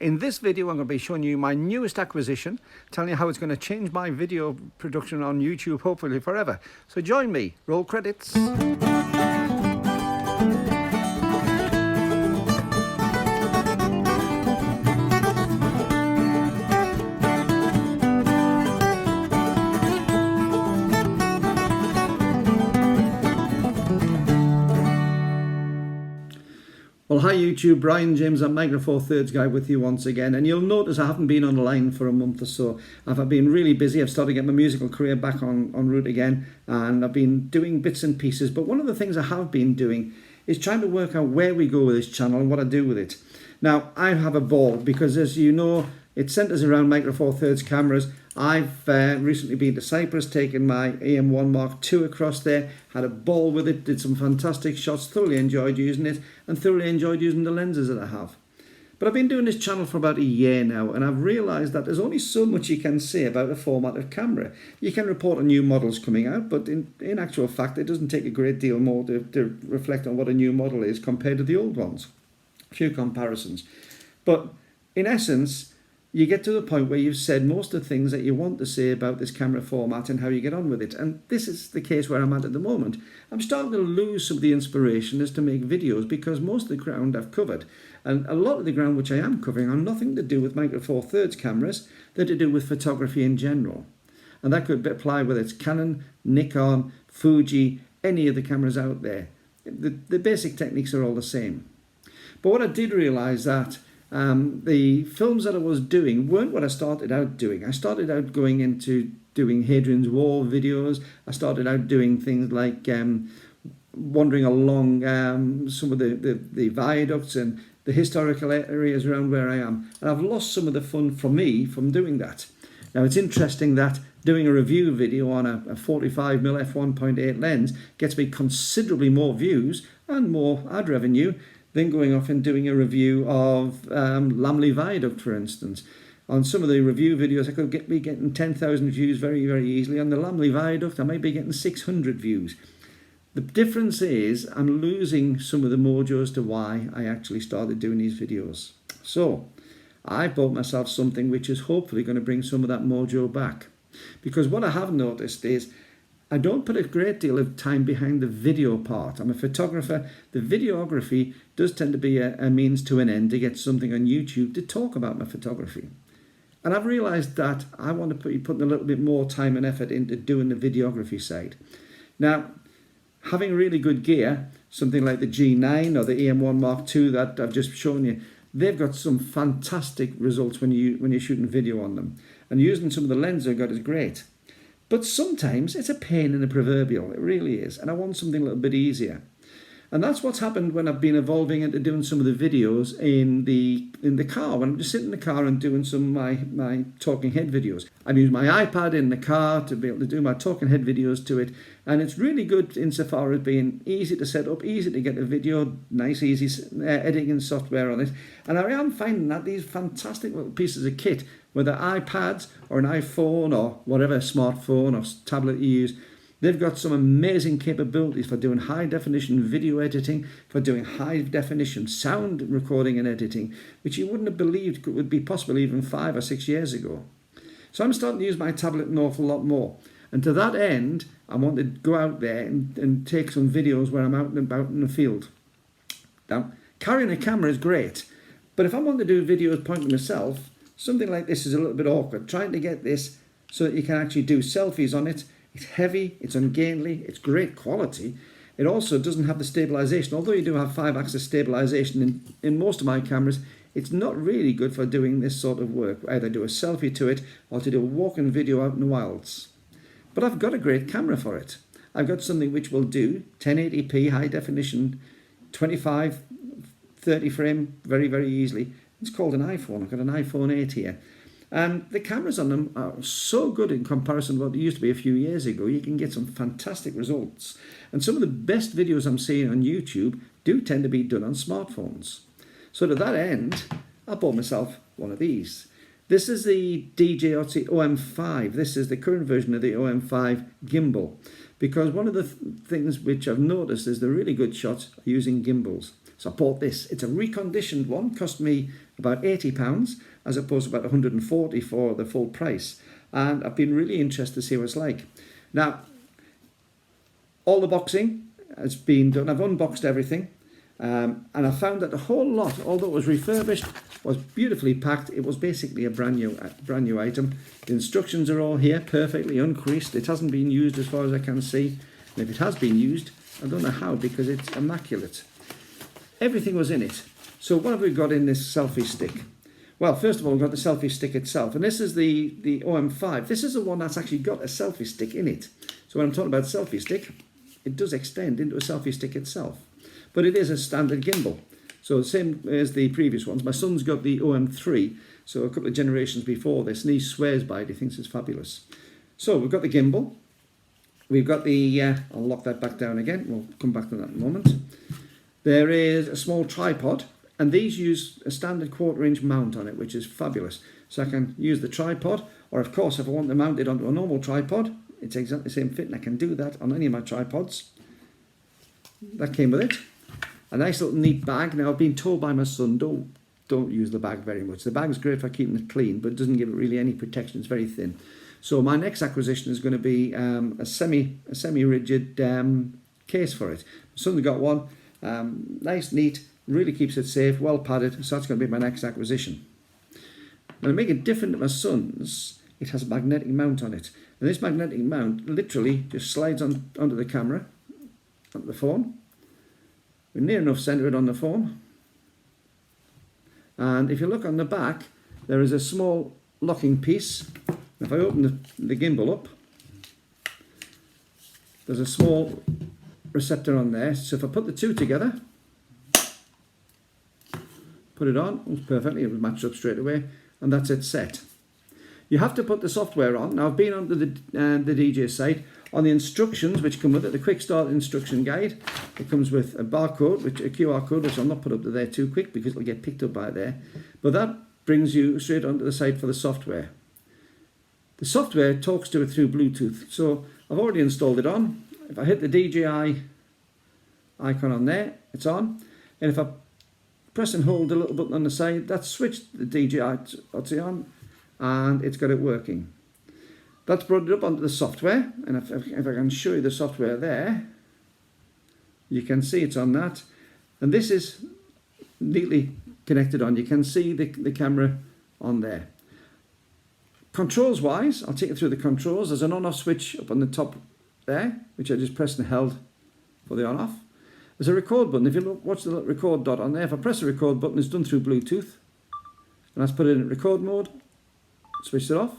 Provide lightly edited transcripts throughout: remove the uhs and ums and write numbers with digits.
In this video I'm going to be showing you my newest acquisition, telling you how it's going to change my video production on YouTube, hopefully forever. So join me, roll credits. Well, hi YouTube, Brian James at Micro Four Thirds Guy with you once again, and you'll notice I haven't been online for a month or so. I've been really busy. I've started to get my musical career back on route again, and I've been doing bits and pieces, but one of the things I have been doing is trying to work out where we go with this channel and what I do with it. Now, I have a ball because, as you know, it centres around Micro Four Thirds cameras. I've recently been to Cyprus, taken my EM1 Mark II across there, had a ball with it, did some fantastic shots, thoroughly enjoyed using it, and thoroughly enjoyed using the lenses that I have. But I've been doing this channel for about a year now, and I've realised that there's only so much you can say about a format of camera. You can report on new models coming out, but in actual fact, it doesn't take a great deal more to reflect on what a new model is compared to the old ones. A few comparisons. But in essence, you get to the point where you've said most of the things that you want to say about this camera format and how you get on with it. And this is the case where I'm at the moment. I'm starting to lose some of the inspiration as to make videos because most of the ground I've covered. And a lot of the ground which I am covering are nothing to do with Micro Four Thirds cameras. They're to do with photography in general. And that could apply whether it's Canon, Nikon, Fuji, any of the cameras out there. The basic techniques are all the same. But what I did realise that the films that I was doing weren't what I started out doing. I started out going into doing Hadrian's Wall videos. I started out doing things like wandering along some of the viaducts and the historical areas around where I am. And I've lost some of the fun for me from doing that. Now, it's interesting that doing a review video on a 45mm f1.8 lens gets me considerably more views and more ad revenue than going off and doing a review of Lamley Viaduct, for instance. On some of the review videos, I could be getting 10,000 views very, very easily. On the Lamley Viaduct, I might be getting 600 views. The difference is I'm losing some of the mojo as to why I actually started doing these videos. So I bought myself something which is hopefully going to bring some of that mojo back. Because what I have noticed is I don't put a great deal of time behind the video part. I'm a photographer. The videography does tend to be a means to an end to get something on YouTube to talk about my photography. And I've realised that I want to be putting a little bit more time and effort into doing the videography side. Now, having really good gear, something like the G9 or the EM1 Mark II that I've just shown you, they've got some fantastic results when you're shooting video on them. And using some of the lenses I've got is great. But sometimes it's a pain in the proverbial, it really is, and I want something a little bit easier. And that's what's happened when I've been evolving into doing some of the videos in the car, when I'm just sitting in the car and doing some of my talking head videos. I've used my iPad in the car to be able to do my talking head videos to it, and it's really good insofar as being easy to set up, easy to get a video, nice easy editing software on it. And I am finding that these fantastic little pieces of kit, whether iPads or an iPhone or whatever smartphone or tablet you use, they've got some amazing capabilities for doing high definition video editing, for doing high definition sound recording and editing, which you wouldn't have believed would be possible even 5 or 6 years ago. So I'm starting to use my tablet an awful lot more. And to that end, I want to go out there and take some videos where I'm out and about in the field. Now, carrying a camera is great, but if I want to do videos pointing myself, something like this is a little bit awkward. Trying to get this so that you can actually do selfies on it. It's heavy, it's ungainly, it's great quality. It also doesn't have the stabilization. Although you do have 5-axis stabilization in most of my cameras, it's not really good for doing this sort of work. Either do a selfie to it or to do a walking video out in the wilds. But I've got a great camera for it. I've got something which will do 1080p high definition, 25, 30 frame very, very easily. It's called an iPhone. I've got an iPhone 8 here. And the cameras on them are so good in comparison to what they used to be a few years ago. You can get some fantastic results. And some of the best videos I'm seeing on YouTube do tend to be done on smartphones. So to that end, I bought myself one of these. This is the DJI OM5. This is the current version of the OM5 Gimbal. because one of the things which I've noticed is the really good shots are using gimbals. So I bought this. It's a reconditioned one, cost me about £80 as opposed to about £140 for the full price. And I've been really interested to see what it's like. Now, all the boxing has been done. I've unboxed everything. And I found that the whole lot, although it was refurbished, was beautifully packed. It was basically a brand new item. The instructions are all here, perfectly uncreased. It hasn't been used as far as I can see. And if it has been used, I don't know how, because it's immaculate. Everything was in it. So what have we got in this selfie stick? Well, first of all, we've got the selfie stick itself. And this is the OM5. This is the one that's actually got a selfie stick in it. So when I'm talking about selfie stick, it does extend into a selfie stick itself. But it is a standard gimbal. So the same as the previous ones. My son's got the OM3, so a couple of generations before this, and he swears by it. He thinks it's fabulous. So we've got the gimbal. We've got the, I'll lock that back down again. We'll come back to that in a moment. There is a small tripod, and these use a standard 1/4-inch mount on it, which is fabulous. So I can use the tripod, or of course, if I want to mount it onto a normal tripod, it's exactly the same fit, and I can do that on any of my tripods. That came with it. A nice little neat bag. Now, I've been told by my son, don't use the bag very much. The bag's great for keeping it clean, but it doesn't give it really any protection. It's very thin. So my next acquisition is going to be a semi-rigid case for it. My son's got one. Nice, neat, really keeps it safe, well padded. So that's going to be my next acquisition. Now, to make it different to my son's, it has a magnetic mount on it. And this magnetic mount literally just slides onto the camera, onto the phone. We're near enough centre it on the phone. And if you look on the back, there is a small locking piece. If I open the gimbal up, there's a small receptor on there. So if I put the two together, put it on, it's perfectly, it will match up straight away, and that's it set. You have to put the software on. Now, I've been onto the DJ site. On the instructions which come with it, the quick start instruction guide, it comes with a barcode, a QR code, which I'll not put up to there too quick because it'll get picked up by there. But that brings you straight onto the site for the software. The software talks to it through Bluetooth. So I've already installed it on. If I hit the DJI icon on there, it's on. And if I press and hold the little button on the side, that's switched the DJI on, and it's got it working. That's brought it up onto the software, and if I can show you the software there, you can see it's on that. And this is neatly connected on. You can see the camera on there. Controls wise, I'll take you through the controls. There's an on-off switch up on the top there, which I just pressed and held for the on-off. There's a record button. If you look, watch the little record dot on there. If I press the record button, it's done through Bluetooth. And that's put it in record mode. Switch it off.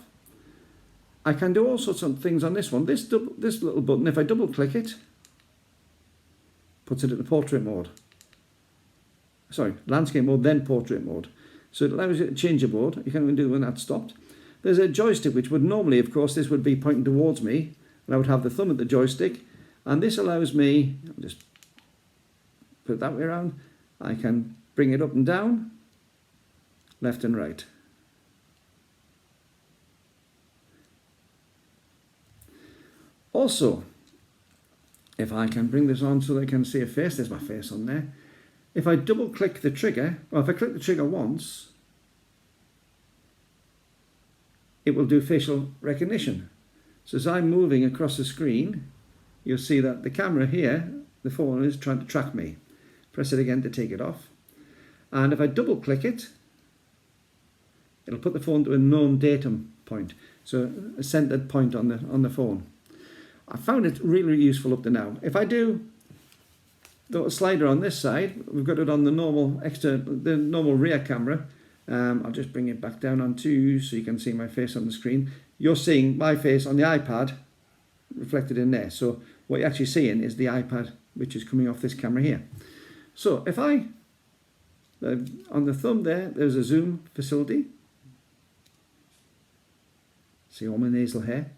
I can do all sorts of things on this one. This little button, if I double click it, puts it in the portrait mode. Sorry, landscape mode, then portrait mode. So it allows you to change your mode. You can't even do it when that's stopped. There's a joystick, which would normally, of course, this would be pointing towards me, and I would have the thumb at the joystick. And this allows me, I'll just put it that way around, I can bring it up and down, left and right. Also, if I can bring this on so that I can see a face, there's my face on there. If I double click the trigger, or if I click the trigger once, it will do facial recognition. So as I'm moving across the screen, you'll see that the camera here, the phone, is trying to track me. Press it again to take it off. And if I double click it, it'll put the phone to a known datum point. So a centered point on the phone. I found it really useful up to now. If I do the slider on this side, we've got it on the normal rear camera. I'll just bring it back down onto so you can see my face on the screen. You're seeing my face on the iPad reflected in there. So what you're actually seeing is the iPad which is coming off this camera here. So if I, on the thumb there's a zoom facility. See all my nasal hair.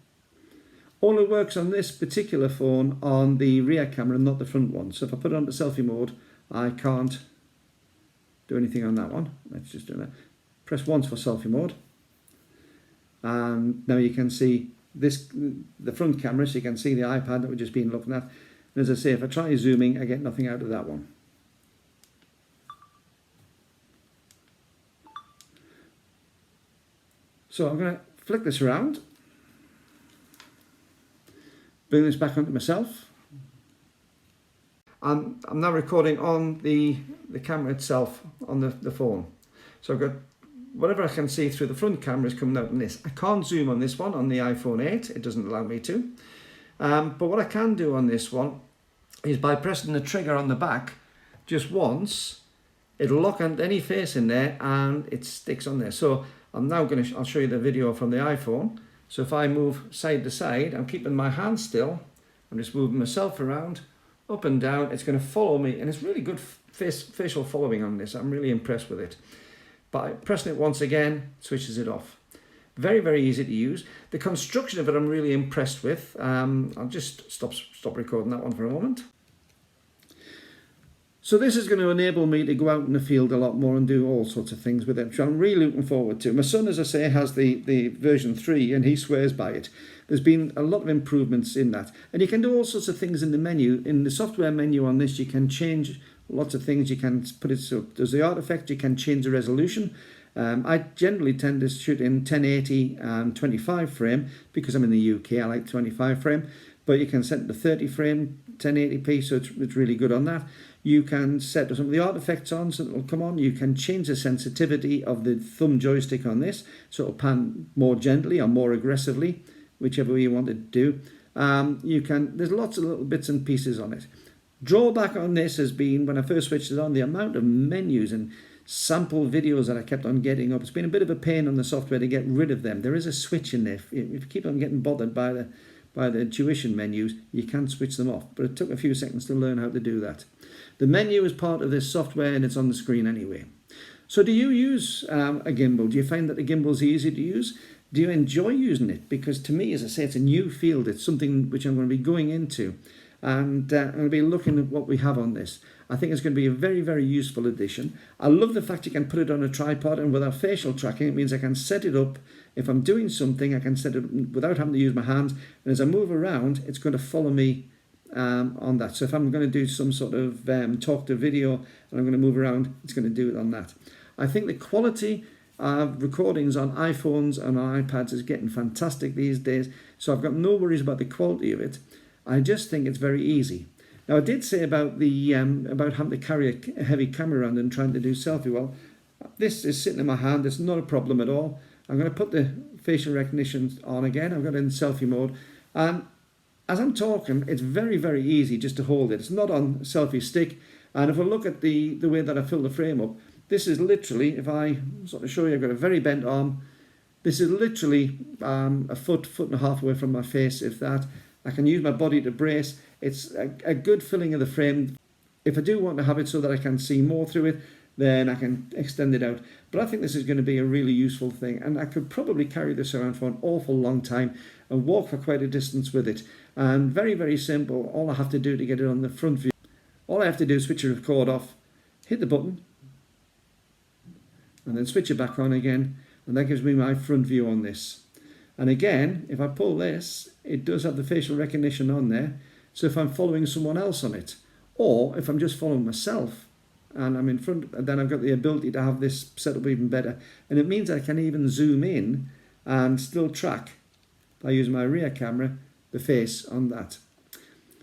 Only works on this particular phone on the rear camera, not the front one. So if I put it onto selfie mode, I can't do anything on that one. Let's just do that. Press once for selfie mode. And now you can see the front camera, so you can see the iPad that we've just been looking at. And as I say, if I try zooming, I get nothing out of that one. So I'm going to flick this around, bring this back onto myself. And I'm now recording on the camera itself on the phone. So I've got whatever I can see through the front camera is coming out in this. I can't zoom on this one on the iPhone 8, it doesn't allow me to. But what I can do on this one is by pressing the trigger on the back just once, it'll lock onto any face in there and it sticks on there. So I'm now I'll show you the video from the iPhone. So if I move side to side, I'm keeping my hand still, I'm just moving myself around, up and down, it's going to follow me, and it's really good facial following on this. I'm really impressed with it. By pressing it once again, switches it off. Very, very easy to use. The construction of it I'm really impressed with. I'll just stop recording that one for a moment. So this is going to enable me to go out in the field a lot more and do all sorts of things with it, which I'm really looking forward to. My son, as I say, has the version 3 and he swears by it. There's been a lot of improvements in that. And you can do all sorts of things in the menu. In the software menu on this, you can change lots of things. You can put it so there's the artifact, you can change the resolution. I generally tend to shoot in 1080 and 25 frame because I'm in the UK. I like 25 frame, but you can set it to 30 frame, 1080p, so it's really good on that. You can set some of the artifacts on so it'll come on. You can change the sensitivity of the thumb joystick on this so it'll pan more gently or more aggressively, whichever way you want it to do. There's lots of little bits and pieces on it. Drawback on this has been, when I first switched it on, the amount of menus and sample videos that I kept on getting up. It's been a bit of a pain on the software to get rid of them. There is a switch in there. If you keep on getting bothered by the tuition menus, you can switch them off. But it took a few seconds to learn how to do that. The menu is part of this software and it's on the screen anyway. So do you use a gimbal? Do you find that the gimbal is easy to use? Do you enjoy using it? Because to me, as I say, it's a new field. It's something which I'm going to be going into. And I'm going to be looking at what we have on this. I think it's going to be a very, very useful addition. I love the fact you can put it on a tripod, and with our facial tracking, it means I can set it up. If I'm doing something, I can set it up without having to use my hands. And as I move around, it's going to follow me on that. So if I'm going to do some sort of talk to video and I'm going to move around, it's going to do it on that. I think the quality of recordings on iPhones and on iPads is getting fantastic these days. So I've got no worries about the quality of it. I just think it's very easy. Now I did say about the about having to carry a heavy camera around and trying to do selfie. Well, this is sitting in my hand. It's not a problem at all. I'm going to put the facial recognition on again. I've got it in selfie mode, and as I'm talking, it's very, very easy just to hold it. It's not on selfie stick. And if I look at the way that I fill the frame up, this is literally, if I sort of show you, I've got a very bent arm. This is literally a foot and a half away from my face, if that. I can use my body to brace. It's a good filling of the frame. If I do want to have it so that I can see more through it, then I can extend it out. But I think this is going to be a really useful thing, and I could probably carry this around for an awful long time and walk for quite a distance with it. And very, very simple. All I have to do to get it on the front view, all I have to do is switch the record off, hit the button, and then switch it back on again, and that gives me my front view on this. And again, if I pull this, it does have the facial recognition on there. So if I'm following someone else on it, or if I'm just following myself and I'm in front, then I've got the ability to have this set up even better. And it means I can even zoom in and still track, by using my rear camera, the face on that.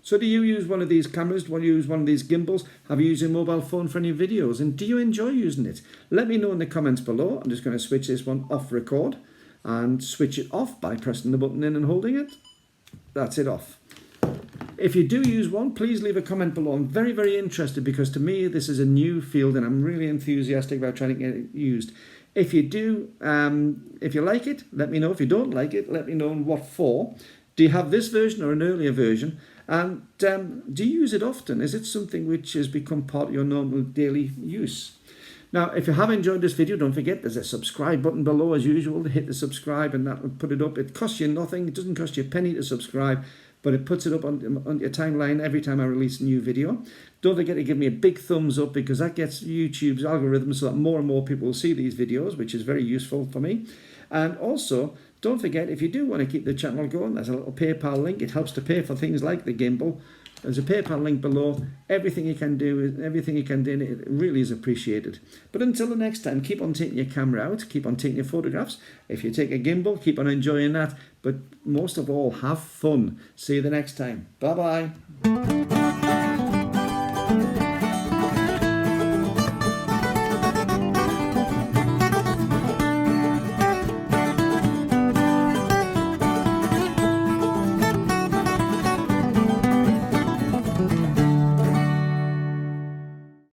So do you use one of these cameras? Do you use one of these gimbals? Have you used your mobile phone for any videos? And do you enjoy using it? Let me know in the comments below. I'm just going to switch this one off record and switch it off by pressing the button in and holding it. That's it off. If you do use one, please leave a comment below. I'm very, very interested because to me this is a new field and I'm really enthusiastic about trying to get it used. If you do, if you like it, let me know. If you don't like it, let me know what for. Do you have this version or an earlier version? And do you use it often? Is it something which has become part of your normal daily use? Now, if you have enjoyed this video, don't forget there's a subscribe button below as usual. Hit the subscribe and that will put it up. It costs you nothing. It doesn't cost you a penny to subscribe, but it puts it up on your timeline every time I release a new video. Don't forget to give me a big thumbs up because that gets YouTube's algorithm so that more and more people will see these videos, which is very useful for me. And also, Don't forget, if you do want to keep the channel going, there's a little PayPal link. It helps to pay for things like the gimbal. There's a PayPal link below. Everything you can do, it really is appreciated. But until the next time, keep on taking your camera out, keep on taking your photographs. If you take a gimbal, keep on enjoying that. But most of all, have fun. See you the next time. Bye-bye.